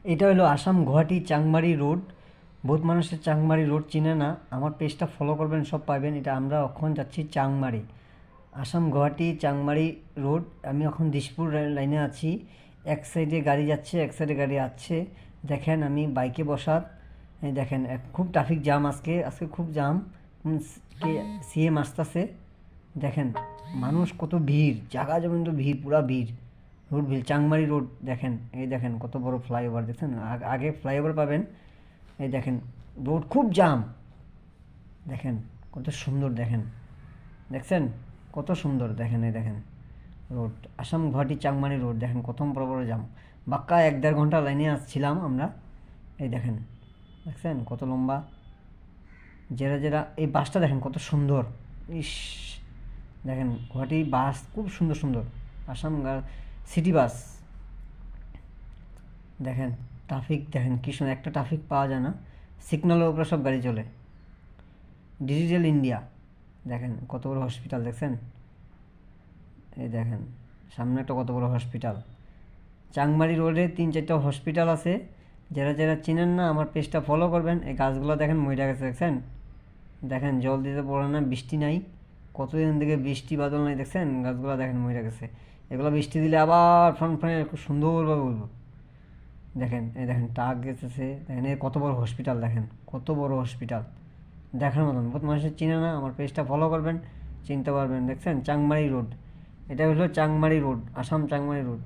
এটা হলো আসাম গুয়াহাটি চাংমারি রোড। বহুত মানুষের চাংমারি রোড চিনে না, আমার পেজটা ফলো করবেন, সব পাবেন। এটা আমরা এখন যাচ্ছি চাংমারি, আসাম গুয়াহাটি চাংমারি রোড। আমি এখন দিশপুর লাইনে আছি। এক সাইডে গাড়ি যাচ্ছে, এক সাইডে গাড়ি আসছে। দেখেন আমি বাইকে বসা, এই দেখেন খুব ট্রাফিক জ্যাম আজকে, আজকে খুব জ্যাম। কে সিএম আসতেছে। দেখেন মানুষ কত ভিড়, জায়গা জমিন তো ভিড়, পুরা ভিড়, রোড ভিড়। চাংমারি রোড দেখেন, এই দেখেন কত বড় ফ্লাইওভার দেখছেন, আগে ফ্লাইওভার পাবেন। এই দেখেন রোড খুব জাম। দেখেন কত সুন্দর, দেখেন দেখছেন কত সুন্দর, দেখেন এই দেখেন রোড, আসাম গুয়াহাটি চাংমারি রোড। দেখেন কত বড় বড় জাম, বাক্কা 1-1.5 ঘন্টা লাইনে আসছিলাম আমরা। এই দেখেন, দেখছেন কত লম্বা। যেরা যেরা এই বাসটা দেখেন কত সুন্দর, ইস। দেখেন গুয়াহাটি বাস খুব সুন্দর সুন্দর, আসাম সিটি বাস। দেখেন ট্রাফিক, দেখেন কি সুন্দর, একটা ট্রাফিক পাওয়া যায় না, সিগন্যালের উপরে সব গাড়ি চলে। Digital India. দেখেন কত বড় হসপিটাল দেখছেন, এই দেখেন সামনে একটা কত বড় হসপিটাল। চাংমারি রোডে 3-4টা হসপিটাল আছে। যারা যারা চিনেন না আমার পেজটা ফলো করবেন। এই গাছগুলো দেখেন মইরা গেছে, দেখছেন। দেখেন জল দিতে পড়ে না, বৃষ্টি নাই, কতদিন থেকে বৃষ্টি বাদল নাই, দেখছেন গাছগুলো দেখেন মইরা গেছে। এগুলো বৃষ্টি দিলে আবার ফ্রন ফ্রনে খুব সুন্দরভাবে উঠব। দেখেন এই দেখেন টাক গেছে, দেখেন এই কত বড় হসপিটাল, দেখেন কত বড় হসপিটাল, দেখার মতন। বহুত মানুষের চিনে না, আমার পেজটা ফলো করবেন, চিনতে পারবেন। দেখছেন চাংমারি রোড, এটা হলো চাংমারি রোড, আসাম চাংমারি রোড।